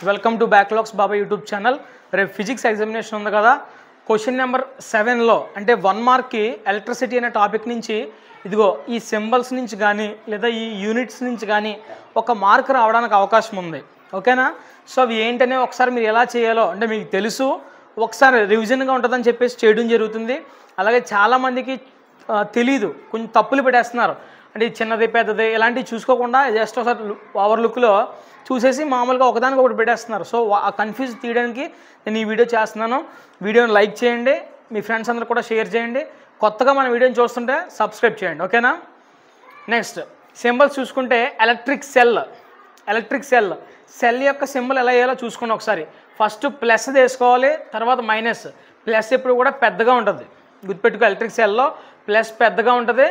Welcome to backlogs Baba YouTube channel. రేపు physics examination ఉంది కదా. క్వశ్చన్ నెంబర్ 7లో అంటే 1 మార్క్కి ఎలక్ట్రిసిటీ అనే టాపిక్ నుంచి ఇదిగో ఈ సింబల్స్ నుంచి కానీ లేదా ఈ యూనిట్స్ నుంచి కానీ ఒక మార్క్ రావడానికి అవకాశం ఉంది. ఓకేనా? సో అవి ఏంటనే ఒకసారి మీరు ఎలా చేయాలో అంటే మీకు తెలుసు, ఒకసారి రివిజన్గా ఉంటుందని చెప్పేసి చేయడం జరుగుతుంది. అలాగే చాలామందికి తెలీదు, కొంచెం తప్పులు పెట్టేస్తున్నారు. అంటే చిన్నది పెద్దది ఇలాంటివి చూసుకోకుండా జస్ట్ ఒకసారి ఓవర్ లుక్లో చూసేసి మామూలుగా ఒకదానికి ఒకటి పెట్టేస్తున్నారు. సో ఆ కన్ఫ్యూజ్ తీయడానికి నేను ఈ వీడియో చేస్తున్నాను. వీడియోని లైక్ చేయండి, మీ ఫ్రెండ్స్ అందరూ కూడా షేర్ చేయండి. కొత్తగా మన వీడియోని చూస్తుంటే సబ్స్క్రైబ్ చేయండి. ఓకేనా? నెక్స్ట్ సింబల్స్ చూసుకుంటే ఎలక్ట్రిక్ సెల్ యొక్క సింబల్ ఎలా వేయాలో చూసుకుని ఒకసారి ఫస్ట్ ప్లస్ వేసుకోవాలి, తర్వాత మైనస్. ప్లస్ ఎప్పుడు కూడా పెద్దగా ఉంటుంది, గుర్తుపెట్టుకో. ఎలక్ట్రిక్ సెల్లో ప్లస్ పెద్దగా ఉంటుంది,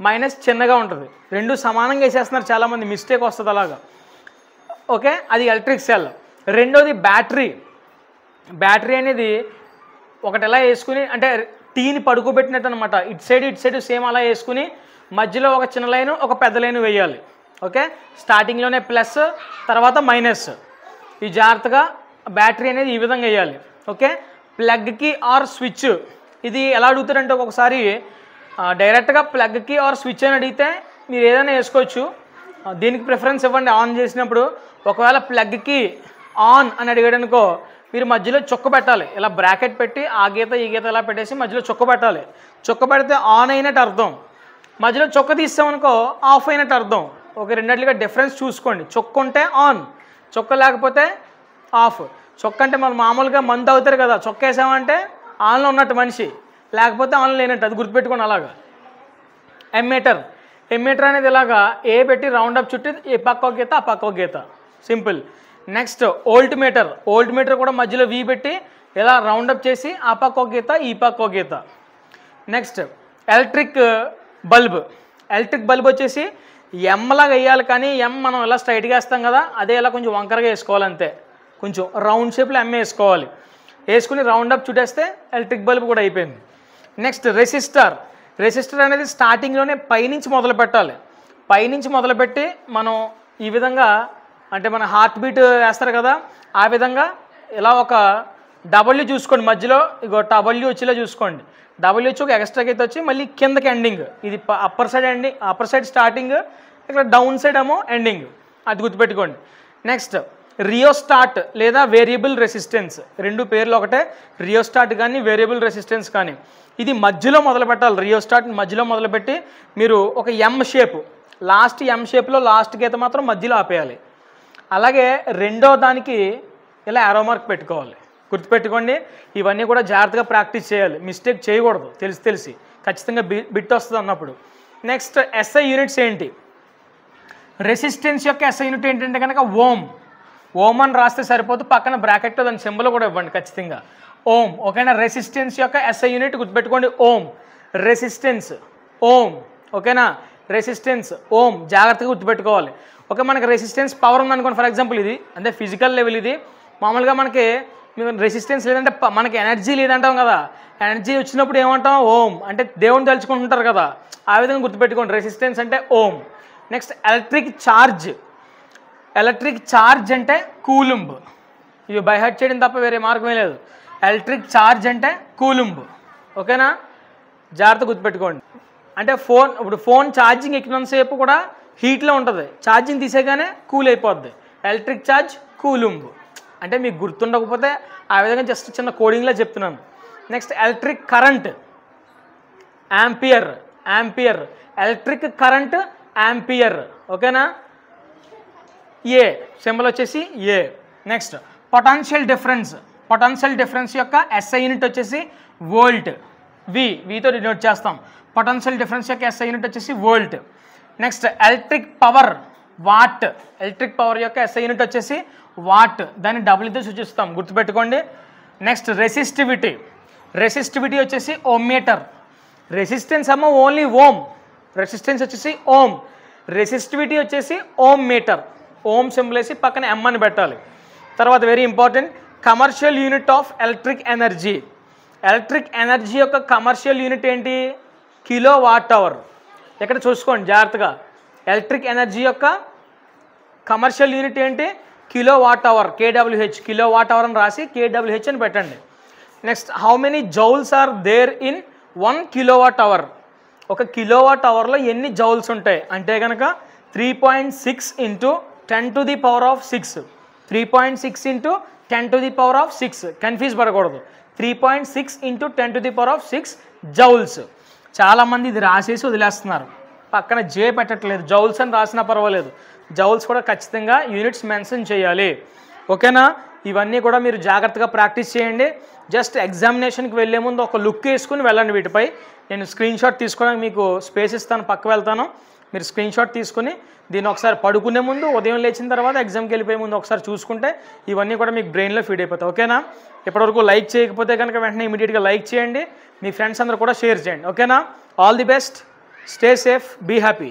మైనస్ చిన్నగా ఉంటుంది. రెండు సమానంగా వేసేస్తున్నారు చాలామంది, మిస్టేక్ వస్తుంది అలాగా. ఓకే, అది ఎలక్ట్రిక్ సెల్. రెండోది బ్యాటరీ అనేది ఒకటి ఎలా వేసుకుని అంటే టీని పడుకోబెట్టినట్టు అనమాట. ఇటు సైడ్ సేమ్ అలా వేసుకుని మధ్యలో ఒక చిన్న లైను ఒక పెద్ద లైను వేయాలి. ఓకే, స్టార్టింగ్లోనే ప్లస్ తర్వాత మైనస్. ఈ జాగ్రత్తగా బ్యాటరీ అనేది ఈ విధంగా వేయాలి. ఓకే, ప్లగ్కి ఆర్ స్విచ్ ఇది ఎలా అడుగుతారంటే ఒక్కొక్కసారి డైరెక్ట్గా ప్లగ్కి ఆర్ స్విచ్ అని అడిగితే మీరు ఏదైనా వేసుకోవచ్చు. దీనికి ప్రిఫరెన్స్ ఇవ్వండి ఆన్ చేసినప్పుడు. ఒకవేళ ప్లగ్కి ఆన్ అని అడిగాడనుకో మీరు మధ్యలో చొక్క పెట్టాలి. ఇలా బ్రాకెట్ పెట్టి ఆ గీత ఈ గీత ఇలా పెట్టేసి మధ్యలో చొక్క పెట్టాలి. చొక్క పెడితే ఆన్ అయినట్టు అర్థం. మధ్యలో చొక్క తీస్తామనుకో ఆఫ్ అయినట్టు అర్థం. ఒక రెండిట్లుగా డిఫరెన్స్ చూసుకోండి. చొక్క ఉంటే ఆన్, చొక్క లేకపోతే ఆఫ్. చొక్క అంటే మనం మామూలుగా మందు అవుతారు కదా, చొక్క వేసామంటే ఆన్లో ఉన్నట్టు మనిషి, లేకపోతే ఆన్లో లేనట్టు. అది గుర్తుపెట్టుకోండి. అలాగా ఎమ్మీటర్ అనేది ఇలాగా ఏ పెట్టి రౌండ్ అప్ చుట్టి ఈ పక్క ఒక గీత ఆ పక్క ఒక గీత, సింపుల్. నెక్స్ట్ ఓల్ట్ మీటర్ కూడా మధ్యలో వి పెట్టి ఇలా రౌండ్ అప్ చేసి ఆ పక్క ఒక గీత ఈ పక్క ఒక గీత. నెక్స్ట్ ఎలక్ట్రిక్ బల్బ్ వచ్చేసి ఎమ్లాగా వేయాలి, కానీ ఎం మనం ఇలా స్ట్రైట్గా వేస్తాం కదా, అదే ఇలా కొంచెం వంకరగా వేసుకోవాలి అంతే. కొంచెం రౌండ్ షేప్లో ఎమ్ వేసుకోవాలి. వేసుకుని రౌండ్ అప్ చుట్టేస్తే ఎలక్ట్రిక్ బల్బ్ కూడా అయిపోయింది. నెక్స్ట్ రెసిస్టర్ అనేది స్టార్టింగ్లోనే పైనుంచి మొదలు పెట్టాలి. పైనుంచి మొదలుపెట్టి మనం ఈ విధంగా అంటే మన హార్ట్ బీట్ వేస్తారు కదా, ఆ విధంగా ఇలా ఒక డబ్ల్యూ చూసుకోండి. మధ్యలో ఇగో డబ్ల్యూ వచ్చేలా చూసుకోండి. డబ్ల్యూ వచ్చి ఒక ఎక్స్ట్రాకి అయితే వచ్చి మళ్ళీ కిందకి ఎండింగ్. ఇది అప్పర్ సైడ్ స్టార్టింగ్, ఇక్కడ డౌన్ సైడ్ ఏమో ఎండింగ్. అది గుర్తుపెట్టుకోండి. నెక్స్ట్ రియోస్టాట్ లేదా వేరియబుల్ రెసిస్టెన్స్, రెండు పేర్లు ఒకటే. రియోస్టాట్ కానీ వేరియబుల్ రెసిస్టెన్స్ కానీ. ఇది మధ్యలో మొదలు పెట్టాలి. రియోస్టాట్ మధ్యలో మొదలుపెట్టి మీరు ఒక ఎమ్ షేప్, లాస్ట్ ఎమ్ షేప్లో లాస్ట్ గీత మాత్రం మధ్యలో ఆపేయాలి. అలాగే రెండో దానికి ఇలా యారో మార్క్ పెట్టుకోవాలి. గుర్తుపెట్టుకోండి. ఇవన్నీ కూడా జాగ్రత్తగా ప్రాక్టీస్ చేయాలి, మిస్టేక్ చేయకూడదు. తెలిసి ఖచ్చితంగా బిట్ వస్తుంది అన్నప్పుడు. నెక్స్ట్ ఎస్ఐ యూనిట్స్ ఏంటి? రెసిస్టెన్స్ యొక్క ఎస్ఐ యూనిట్ ఏంటంటే కనుక ఓం అని రాస్తే సరిపోదు, పక్కన బ్రాకెట్లో దాని సింబల్ కూడా ఇవ్వండి ఖచ్చితంగా. ఓం. ఓకేనా? రెసిస్టెన్స్ యొక్క ఎస్ఐ యూనిట్ గుర్తుపెట్టుకోండి ఓం. రెసిస్టెన్స్ ఓం. ఓకేనా? రెసిస్టెన్స్ ఓం జాగ్రత్తగా గుర్తుపెట్టుకోవాలి. ఓకే, మనకి రెసిస్టెన్స్ పవర్ ఉందనుకోండి. ఫర్ ఎగ్జాంపుల్ ఇది అంటే ఫిజికల్ లెవెల్. ఇది మామూలుగా మనకి రెసిస్టెన్స్ లేదంటే మనకి ఎనర్జీ లేదంటాం కదా. ఎనర్జీ వచ్చినప్పుడు ఏమంటాం? ఓం. అంటే దేవుని తలుచుకుంటుంటారు కదా, ఆ విధంగా గుర్తుపెట్టుకోండి. రెసిస్టెన్స్ అంటే ఓం. నెక్స్ట్ ఎలక్ట్రిక్ ఛార్జ్ అంటే కూలుంబ్. ఇవి బైహార్ట్ చేయడం తప్ప వేరే మార్గమే లేదు. ఎలక్ట్రిక్ ఛార్జ్ అంటే కూలుంబ్. ఓకేనా? జాగ్రత్త గుర్తుపెట్టుకోండి. అంటే ఇప్పుడు ఫోన్ ఛార్జింగ్ ఎక్కినంతసేపు కూడా హీట్లో ఉంటుంది, ఛార్జింగ్ తీసేగానే కూల్ అయిపోద్ది. Electric charge coulomb. అంటే మీకు గుర్తుండకపోతే ఆ విధంగా జస్ట్ చిన్న కోడింగ్లో చెప్తున్నాను. Next electric current ampere. Electric current ampere. ఓకేనా? ఏ సింబల్ వచ్చేసి ఏ. నెక్స్ట్ పొటెన్షియల్ డిఫరెన్స్ యొక్క ఎస్ఐ యూనిట్ వచ్చేసి వోల్ట్. వీతో డినోట్ చేస్తాం. పొటెన్షియల్ డిఫరెన్స్ యొక్క ఎస్ఐ యూనిట్ వచ్చేసి volt. Next electric power what. Electric power యొక్క ఎస్ఐ యూనిట్ వచ్చేసి వాట్, దాన్ని డబ్ల్యూతో సూచిస్తాం, గుర్తుపెట్టుకోండి. నెక్స్ట్ రెసిస్టివిటీ వచ్చేసి ఓమ్మీటర్. రెసిస్టెన్స్ ఏమో ఓన్లీ ఓం, రెసిస్టెన్స్ వచ్చేసి ఓం. రెసిస్టివిటీ వచ్చేసి ఓం మీటర్. ఓం సింబల్ వేసి పక్కన ఎమ్ అని పెట్టాలి. తర్వాత very important commercial unit of electric energy. Electric energy యొక్క కమర్షియల్ యూనిట్ ఏంటి? Kilo watt hour. ఇక్కడ చూసుకోండి జాగ్రత్తగా. ఎలక్ట్రిక్ ఎనర్జీ యొక్క కమర్షియల్ యూనిట్ ఏంటి? Kilo watt hour, KWH, kilo watt hour అని రాసి కేడబ్ల్యూహెచ్ అని పెట్టండి. Next how many joules are there in 1 kilowatt hour. ఒక కిలోవాట్ అవర్లో ఎన్ని జౌల్స్ ఉంటాయి అంటే కనుక 3.6 ఇంటూ 10⁻6. 3.6 ఇంటూ 10⁻6. కన్ఫ్యూజ్ పడకూడదు. 3.6 ఇంటూ 10⁻6 జౌల్స్. చాలామంది ఇది రాసేసి వదిలేస్తున్నారు, పక్కన జే పెట్టట్లేదు. జౌల్స్ అని రాసినా పర్వాలేదు, జౌల్స్ కూడా ఖచ్చితంగా యూనిట్స్ మెన్షన్ చేయాలి. ఓకేనా? ఇవన్నీ కూడా మీరు జాగ్రత్తగా ప్రాక్టీస్ చేయండి. జస్ట్ ఎగ్జామినేషన్కి వెళ్ళే ముందు ఒక లుక్ వేసుకుని వెళ్ళండి. వీటిపై నేను స్క్రీన్ షాట్ తీసుకోవడానికి మీకు స్పేస్ ఇస్తాను, పక్క వెళ్తాను. మీరు స్క్రీన్ షాట్ తీసుకుని దీన్ని ఒకసారి పడుకునే ముందు, ఉదయం లేచిన తర్వాత, ఎగ్జామ్కి వెళ్ళిపోయే ముందు ఒకసారి చూసుకుంటే ఇవన్నీ కూడా మీకు బ్రెయిన్లో ఫీడ్ అయిపోతాయి. ఓకేనా? ఇప్పటివరకు లైక్ చేయకపోతే కనుక వెంటనే ఇమీడియట్గా లైక్ చేయండి. మీ ఫ్రెండ్స్ అందరూ కూడా షేర్ చేయండి. ఓకేనా? All the best, stay safe, be happy.